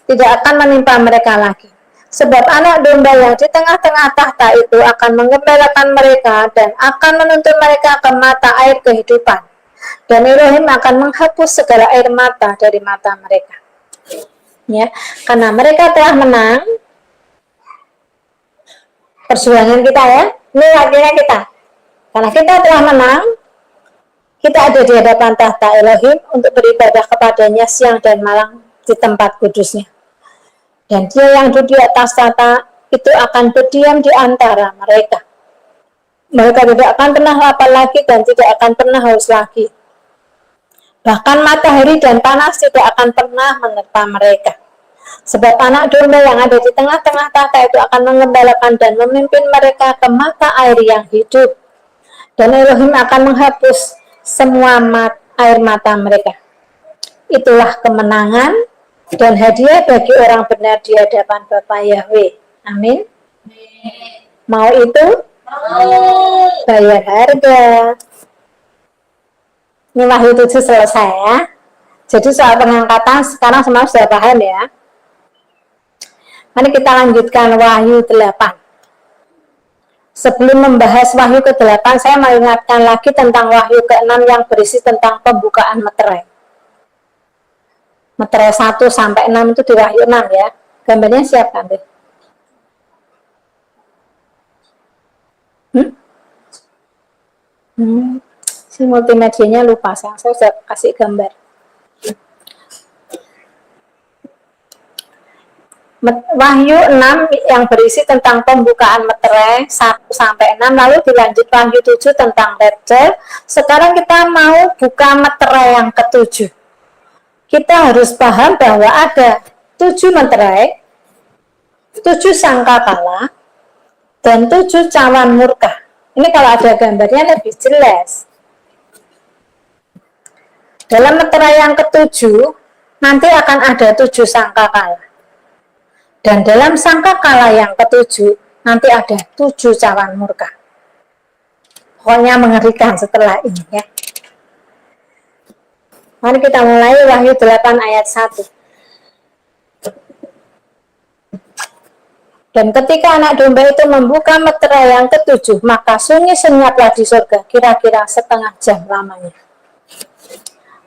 tidak akan menimpa mereka lagi. Sebab anak domba yang di tengah-tengah tahta itu akan menggembalakan mereka dan akan menuntun mereka ke mata air kehidupan. Dan Elohim akan menghapus segala air mata dari mata mereka. Ya, karena mereka telah menang perjuangan kita ya, ini akhirnya kita. Karena kita telah menang, kita ada di hadapan tahta Elohim untuk beribadah kepadanya siang dan malam di tempat kudusnya. Dan Dia yang duduk di atas tahta itu akan berdiam di antara mereka. Mereka tidak akan pernah lapar lagi dan tidak akan pernah haus lagi. Bahkan matahari dan panas tidak akan pernah menerpa mereka. Sebab anak domba yang ada di tengah-tengah tahta itu akan mengembalakan dan memimpin mereka ke mata air yang hidup. Dan Elohim akan menghapus semua air mata mereka. Itulah kemenangan dan hadiah bagi orang benar di hadapan Bapa Yahweh. Amin. Mau itu? Bayar harga. Ini Wahyu 7 selesai ya. Jadi soal pengangkatan sekarang semua sudah paham ya. Mari kita lanjutkan Wahyu 8. Sebelum membahas Wahyu ke-8, saya mengingatkan lagi tentang Wahyu ke-6 yang berisi tentang pembukaan meterai. Meterai 1 sampai 6 itu di Wahyu 6 ya. Gambarnya siap kan? Si multimedianya lupa, saya sudah kasih gambar. Wahyu 6 yang berisi tentang pembukaan meterai 1 sampai 6, lalu dilanjut Wahyu 7 tentang rapture. Sekarang kita mau buka meterai yang ke-7. Kita harus paham bahwa ada 7 meterai, 7 sangkakala, dan 7 cawan murka. Ini kalau ada gambarnya lebih jelas. Dalam meterai yang ke-7 nanti akan ada 7 sangkakala. Dan dalam sangkakala yang ke-7 nanti ada 7 cawan murka. Pokoknya mengerikan setelah ini ya. Mari kita mulai Wahyu 8 ayat 1. Dan ketika anak domba itu membuka meterai yang ke-7, maka sunyi senyaplah di surga, kira-kira setengah jam lamanya.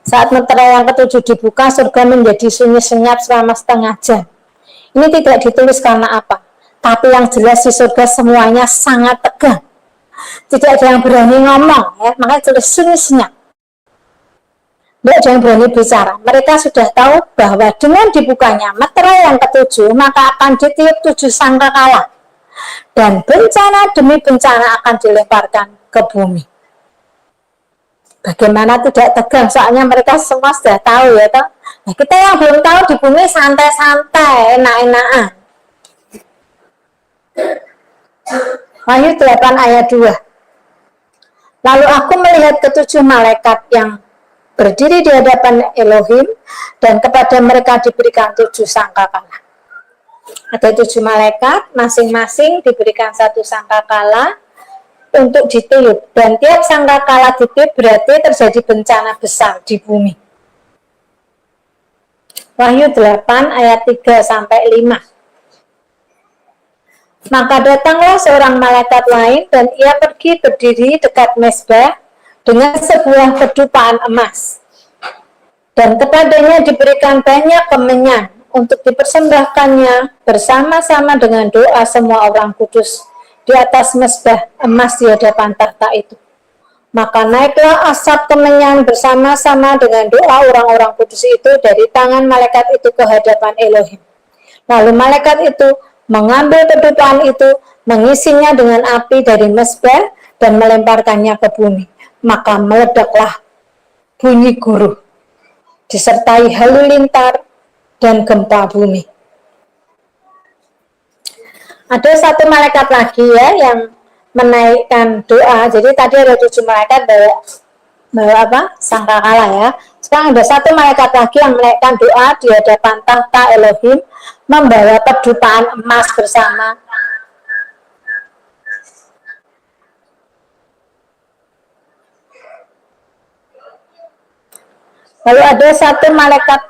Saat meterai yang ke-7 dibuka, surga menjadi sunyi senyap selama setengah jam. Ini tidak ditulis karena apa, tapi yang jelas di surga semuanya sangat tegang. Tidak ada yang berani ngomong, ya, makanya tulis sunyi senyap. Tidak ada yang berani bicara. Mereka sudah tahu bahwa dengan dibukanya meterai yang ke-7, maka akan ditiup 7 sangkakala. Dan bencana demi bencana akan dilemparkan ke bumi. Bagaimana tidak tegang, soalnya mereka semua sudah tahu ya toh. Nah, kita yang belum tahu di bumi santai-santai, enak-enakan. Wahyu 8 ayat 2. Lalu aku melihat ketujuh malaikat yang berdiri di hadapan Elohim, dan kepada mereka diberikan 7 sangkakala. Ada 7 malaikat, masing-masing diberikan 1 sangkakala untuk ditiup, dan tiap sangkakala ditiup berarti terjadi bencana besar di bumi. Wahyu 8 ayat 3 sampai 5. Maka datanglah seorang malaikat lain, dan ia pergi berdiri dekat mezbah dengan sebuah kedupaan emas, dan kepadanya diberikan banyak kemenyan untuk dipersembahkannya bersama-sama dengan doa semua orang kudus di atas mezbah emas di hadapan tahta itu. Maka naiklah asap kemenyan bersama-sama dengan doa orang-orang kudus itu dari tangan malaikat itu ke hadapan Elohim. Lalu malaikat itu mengambil kedupaan itu, mengisinya dengan api dari mezbah dan melemparkannya ke bumi. Maka meledaklah bunyi guruh, disertai halilintar dan gempa bumi. Ada satu malaikat lagi ya yang menaikkan doa. Jadi tadi ada 7 malaikat bawa apa? Sangkakala ya. Sekarang ada satu malaikat lagi yang menaikkan doa di hadapan tahta Elohim, membawa kedupaan emas bersama. Lalu ada satu malaikat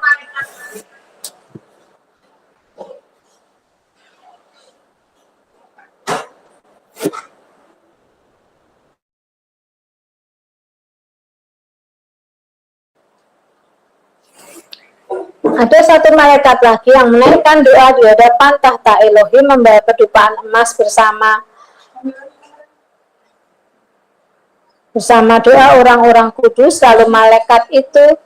lagi yang menaikkan doa di hadapan tahta Elohim, membawa kedupaan emas bersama doa orang-orang kudus. Lalu malaikat itu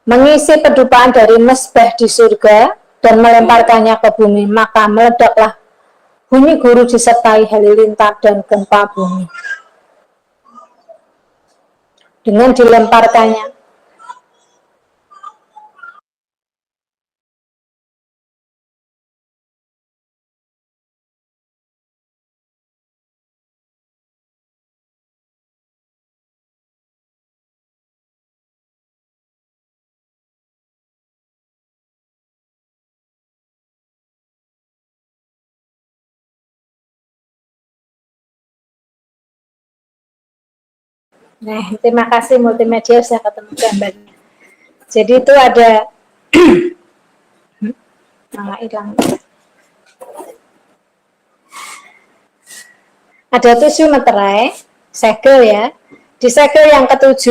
mengisi kedupaan dari mezbah di surga dan melemparkannya ke bumi. Maka meledaklah bunyi guruh disertai halilintar dan gempa bumi. Dengan dilemparkannya Nah, terima kasih multimedia saya ketemu gambarnya. Jadi itu ada hilang. Ada 7 meterai, segel ya. Di segel yang ke-7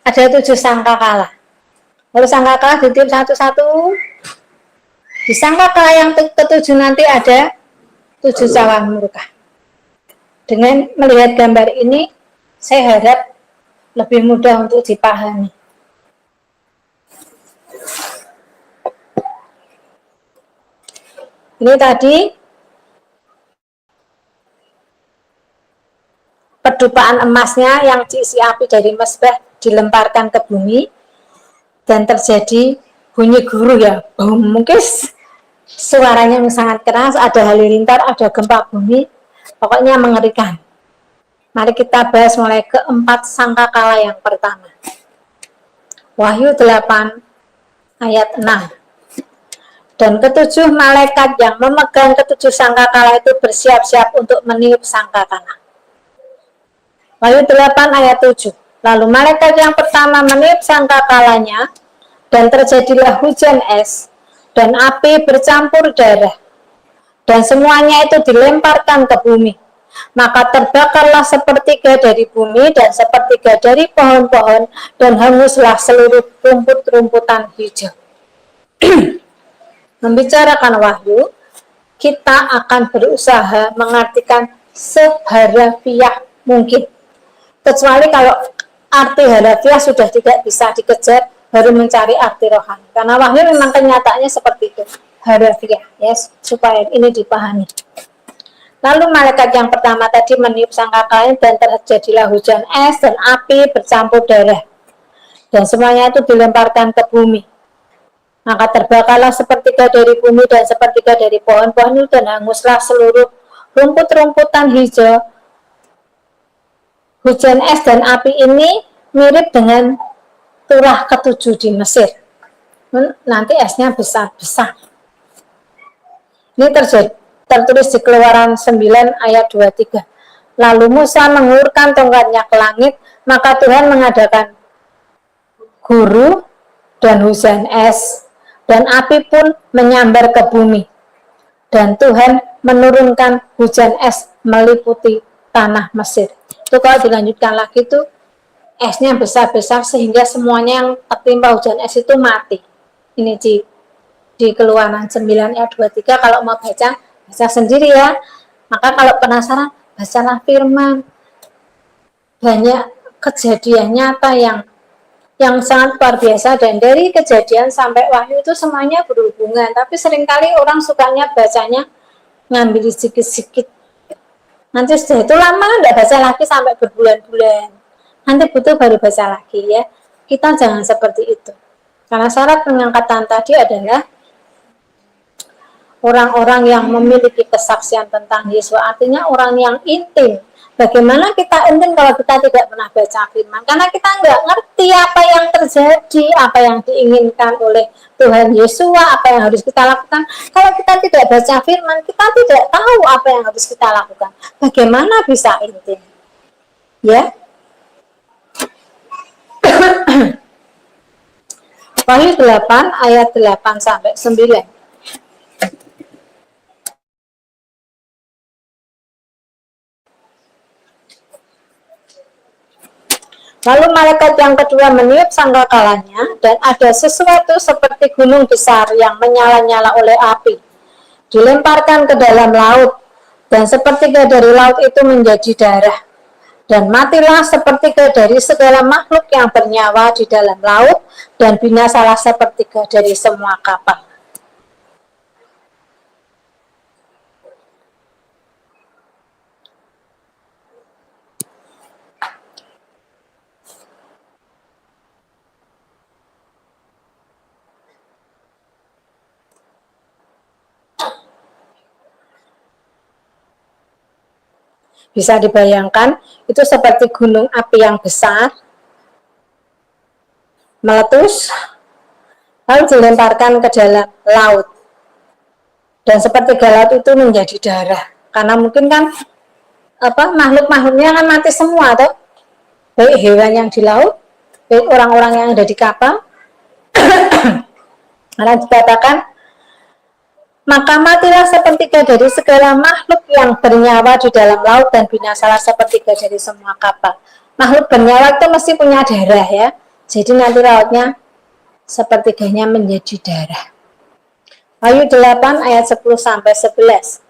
ada 7 sangkakala. Lalu sangkakala ditiup satu-satu. Di sangkakala yang ke-7 nanti ada 7 cawan murka. Dengan melihat gambar ini, saya harap lebih mudah untuk dipahami. Ini tadi kedupaan emasnya yang diisi api dari mezbah dilemparkan ke bumi dan terjadi bunyi guruh ya. Mungkin suaranya sangat keras, ada halilintar, ada gempa bumi, pokoknya mengerikan. Mari kita bahas mulai keempat sangkakala yang pertama. Wahyu 8 ayat 6. Dan ke-7 malaikat yang memegang ke-7 sangkakala itu bersiap-siap untuk meniup sangkakala. Wahyu 8 ayat 7. Lalu malaikat yang pertama meniup sangkakalanya, dan terjadilah hujan es dan api bercampur darah, dan semuanya itu dilemparkan ke bumi. Maka terbakarlah sepertiga dari bumi dan sepertiga dari pohon-pohon, dan hanguslah seluruh rumput-rumputan hijau. Membicarakan wahyu, kita akan berusaha mengartikan seharafiah mungkin. Kecuali kalau arti harafiah sudah tidak bisa dikejar, baru mencari arti rohani. Karena wahyu memang kenyataannya seperti itu, harafiah, ya, supaya ini dipahami. Lalu malaikat yang pertama tadi meniup sangkakala dan terjadilah hujan es dan api bercampur darah. Dan semuanya itu dilemparkan ke bumi. Maka terbakarlah sepertiga dari bumi dan sepertiga dari pohon-pohon itu dan hanguslah seluruh rumput-rumputan hijau. Hujan es dan api ini mirip dengan turah ketujuh di Mesir. Nanti esnya besar-besar. Ini tertulis di Keluaran 9 ayat 23. Lalu Musa mengulurkan tongkatnya ke langit, maka Tuhan mengadakan guru dan hujan es, dan api pun menyambar ke bumi. Dan Tuhan menurunkan hujan es meliputi tanah Mesir. Itu kalau dilanjutkan lagi itu esnya besar-besar sehingga semuanya yang tertimpa hujan es itu mati. Ini di Keluaran 9 ayat 23. Kalau mau baca sendiri ya. Maka kalau penasaran, bacalah firman. Banyak kejadian nyata yang sangat luar biasa, dan dari kejadian sampai wahyu itu semuanya berhubungan. Tapi seringkali orang sukanya bacanya ngambil sedikit-sedikit. Nanti sudah itu lama nggak baca lagi sampai berbulan-bulan. Nanti butuh baru baca lagi ya. Kita jangan seperti itu. Karena syarat pengangkatan tadi adalah orang-orang yang memiliki kesaksian tentang Yesus, artinya orang yang intim. Bagaimana kita intim kalau kita tidak pernah baca firman? Karena kita nggak ngerti apa yang terjadi, apa yang diinginkan oleh Tuhan Yesus, apa yang harus kita lakukan. Kalau kita tidak baca firman, kita tidak tahu apa yang harus kita lakukan. Bagaimana bisa intim? Ya. Wahyu 8 ayat 8 sampai 9. Lalu malaikat yang kedua meniup sangkakalanya, dan ada sesuatu seperti gunung besar yang menyala-nyala oleh api, dilemparkan ke dalam laut, dan sepertiga dari laut itu menjadi darah. Dan matilah sepertiga dari segala makhluk yang bernyawa di dalam laut, dan binasalah sepertiga dari semua kapal. Bisa dibayangkan, itu seperti gunung api yang besar, meletus, lalu dilemparkan ke dalam laut. Dan sepertiga laut itu menjadi darah. Karena mungkin kan makhluk-makhluknya kan mati semua, toh. Baik hewan yang di laut, baik orang-orang yang ada di kapal. Karena dikatakan, maka matilah sepertiga dari segala makhluk yang bernyawa di dalam laut, dan binasalah sepertiga dari semua kapal. Makhluk bernyawa itu mesti punya darah ya. Jadi nanti lautnya sepertiganya menjadi darah. Wahyu 8 ayat 10 sampai 11.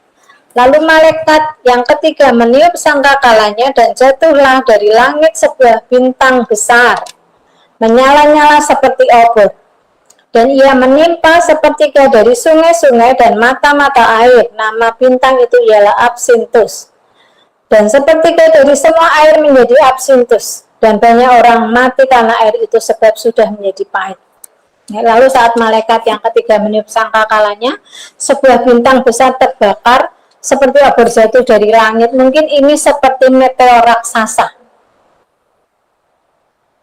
Lalu malaikat yang ketiga meniup sangkakalanya, dan jatuhlah dari langit sebuah bintang besar, menyala-nyala seperti obor. Dan ia menimpa sepertiga dari sungai-sungai dan mata-mata air. Nama bintang itu ialah Absintus. Dan sepertiga dari semua air menjadi Absintus. Dan banyak orang mati karena air itu sebab sudah menjadi pahit. Lalu saat malaikat yang ketiga meniup sangkakalanya, sebuah bintang besar terbakar seperti obor jatuh dari langit. Mungkin ini seperti meteor raksasa.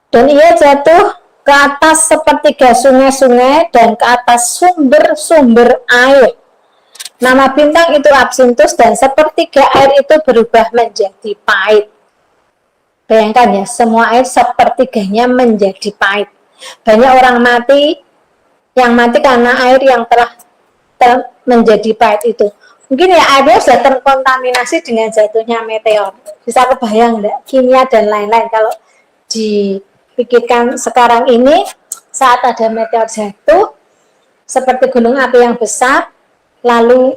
Dan ia jatuh ke atas sepertiga sungai-sungai dan ke atas sumber-sumber air. Nama bintang itu Absintus, dan sepertiga air itu berubah menjadi pahit. Bayangkan ya, semua air sepertiganya menjadi pahit. Banyak orang mati, yang mati karena air yang telah menjadi pahit itu. Mungkin ya airnya sudah terkontaminasi dengan jatuhnya meteor. Bisa kebayang enggak? Kimia dan lain-lain. Kalau dipikirkan sekarang ini, saat ada meteor jatuh seperti gunung api yang besar, lalu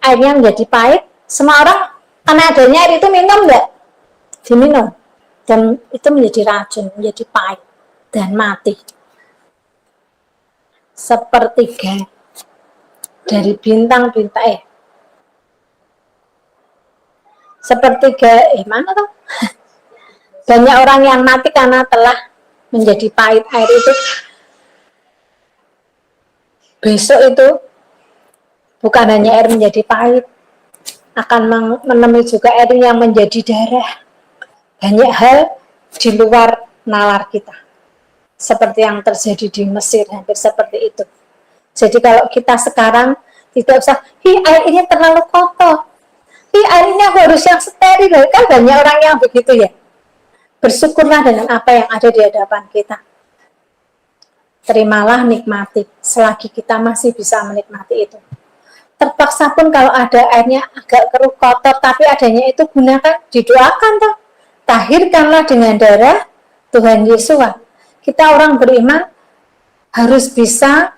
airnya menjadi pahit, semua orang karena adanya air itu minum enggak? Diminum, dan itu menjadi racun, menjadi pahit dan mati. Sepertiga dari bintang-bintang sepertiga mana tuh? Banyak orang yang mati karena telah menjadi pahit air itu. Besok itu bukan hanya air menjadi pahit, akan menemui juga air yang menjadi darah. Banyak hal di luar nalar kita, seperti yang terjadi di Mesir, hampir seperti itu. Jadi kalau kita sekarang tidak usah, air ini terlalu kotor, air ini aku harus yang steril, kan banyak orang yang begitu ya. Bersyukurlah dengan apa yang ada di hadapan kita. Terimalah, nikmati, selagi kita masih bisa menikmati itu. Terpaksa pun kalau ada airnya agak keruh kotor, tapi adanya itu gunakan, didoakan toh. Tahirkanlah dengan darah Tuhan Yesus. Kita orang beriman harus bisa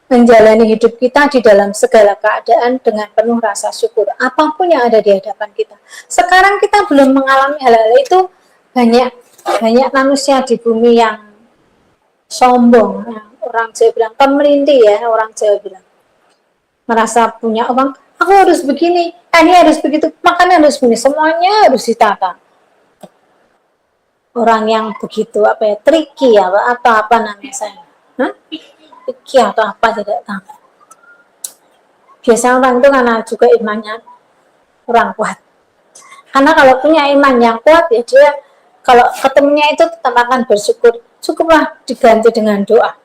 menjalani hidup kita di dalam segala keadaan dengan penuh rasa syukur, apapun yang ada di hadapan kita. Sekarang kita belum mengalami hal-hal itu. Banyak manusia di bumi yang sombong, orang Jawa bilang pemerintah ya, orang Jawa bilang merasa punya uang, aku harus begini, ini harus begitu, makanya harus begini, semuanya harus ditata. Orang yang begitu tricky ya, apa namanya saya, tricky atau apa tidak tahu. Biasanya orang itu karena juga imannya kurang kuat. Karena kalau punya iman yang kuat ya dia kalau ketemunya itu tetap akan bersyukur. Cukuplah diganti dengan doa.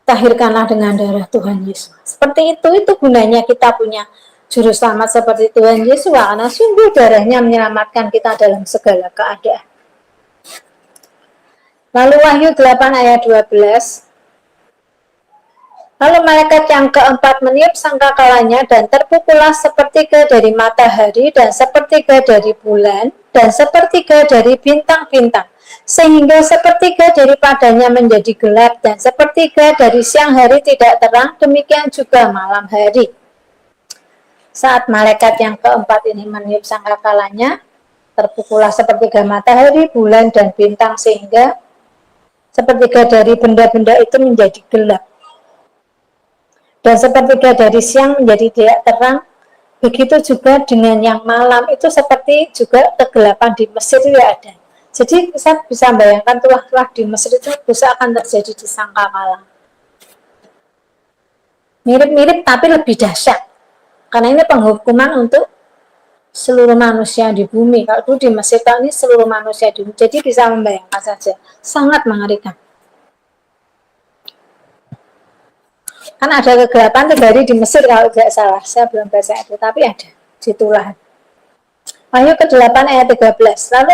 Tahirkanlah dengan darah Tuhan Yesus. Seperti itu gunanya kita punya juru selamat seperti Tuhan Yesus, karena sungguh darahnya menyelamatkan kita dalam segala keadaan. Lalu Wahyu 8 ayat 12. Lalu malaikat yang keempat meniup sangkakalanya, dan terpukullah sepertiga dari matahari, dan sepertiga dari bulan, dan sepertiga dari bintang-bintang, sehingga sepertiga daripadanya menjadi gelap, dan sepertiga dari siang hari tidak terang, demikian juga malam hari. Saat malaikat yang keempat ini meniup sangkakalanya, terpukullah sepertiga matahari, bulan, dan bintang, sehingga sepertiga dari benda-benda itu menjadi gelap. Dan sepertiga dari siang menjadi tidak terang. Begitu juga dengan yang malam, itu seperti juga kegelapan di Mesir ya ada. Jadi saya bisa bayangkan tulah-tulah di Mesir itu bisa akan terjadi di sangkakala. Mirip-mirip tapi lebih dahsyat. Karena ini penghukuman untuk seluruh manusia di bumi. Kalau dulu di Mesir, ini seluruh manusia di bumi. Jadi bisa membayangkan saja, sangat mengerikan. Kan ada kegelapan terjadi di Mesir kalau tidak salah, saya belum baca itu, tapi ada situlah. Wahyu ke-8 ayat 13. Lalu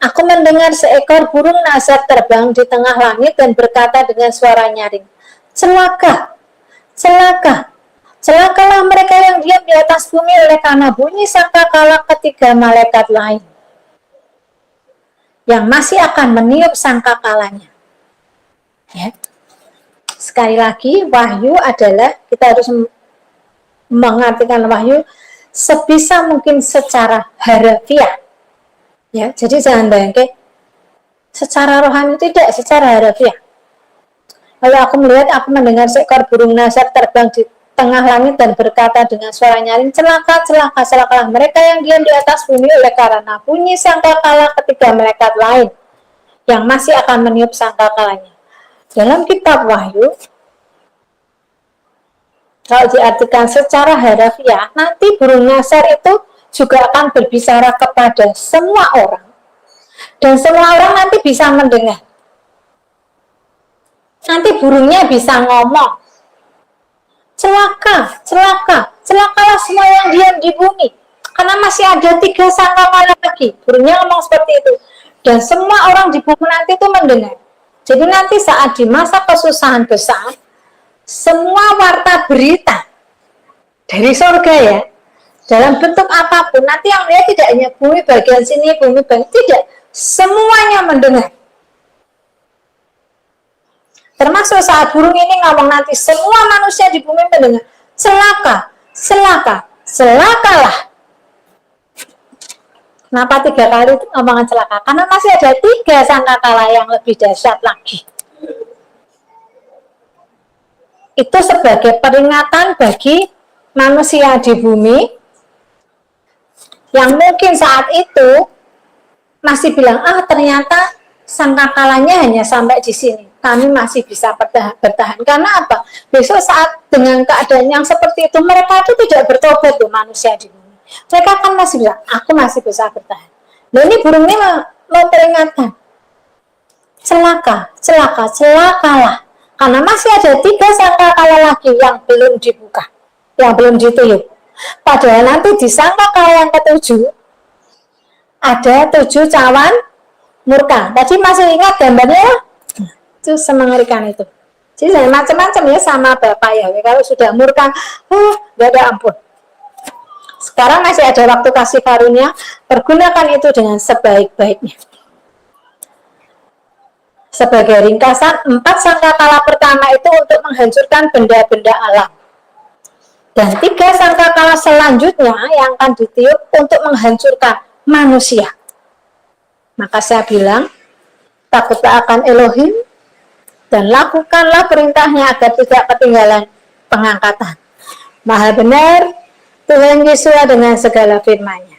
aku mendengar seekor burung nasar terbang di tengah langit dan berkata dengan suara nyaring, celaka, celaka, celakalah mereka yang diam di atas bumi oleh karena bunyi sangkakala ketiga malaikat lain yang masih akan meniup sangkakalanya. Ya. Sekali lagi, wahyu adalah, kita harus mengartikan wahyu sebisa mungkin secara harafiah. Ya, jadi jangan bayangkan secara rohani, tidak, secara harafiah. Lalu aku mendengar seekor burung nasar terbang di tengah langit dan berkata dengan suara nyaring, celaka, celaka, celakalah mereka yang diam di atas bumi oleh karena bunyi sangkakala ketiga malaikat lain yang masih akan meniup sangkakalanya. Dalam kitab Wahyu, kalau diartikan secara harafiah, nanti burung nasar itu juga akan berbicara kepada semua orang. Dan semua orang nanti bisa mendengar. Nanti burungnya bisa ngomong. Celaka, celaka, celakalah semua yang diam di bumi. Karena masih ada 3 sangkakala lagi. Burungnya ngomong seperti itu. Dan semua orang di bumi nanti itu mendengar. Jadi nanti saat di masa kesusahan besar, semua warta berita dari surga ya, dalam bentuk apapun, nanti yang lihat tidak hanya bumi bagian sini, bumi bagian, tidak, semuanya mendengar. Termasuk saat burung ini ngomong, nanti semua manusia di bumi mendengar, celaka, celaka, celakalah. Kenapa 3 kali itu omongan celaka? Karena masih ada 3 sangkakala yang lebih dahsyat lagi. Itu sebagai peringatan bagi manusia di bumi yang mungkin saat itu masih bilang, ternyata sangkakalanya hanya sampai di sini, kami masih bisa bertahan. Karena apa? Besok saat dengan keadaan yang seperti itu, mereka itu tidak bertobat tuh manusia di bumi. Mereka kan masih bilang, aku masih bisa bertahan. Nah ini burung ini mau peringatkan, celakalah. Karena masih ada 3 sangkakala lagi yang belum dibuka, yang belum ditiup. Padahal nanti di sangkakala yang ke-7 ada 7 cawan murka. Tadi masih ingat gambarnya? Itu semengerikan itu. Jadi macam-macam ya sama Bapak ya. Kalau sudah murka, gak ada ampun. Sekarang masih ada waktu kasih karunia, pergunakan itu dengan sebaik-baiknya. Sebagai ringkasan, 4 sangkakala pertama itu untuk menghancurkan benda-benda alam. Dan 3 sangkakala selanjutnya yang akan ditiup untuk menghancurkan manusia. Maka saya bilang, takutlah akan Elohim dan lakukanlah perintahnya agar tidak ketinggalan pengangkatan. Maha benar Tuhan Yesus dengan segala firman-Nya.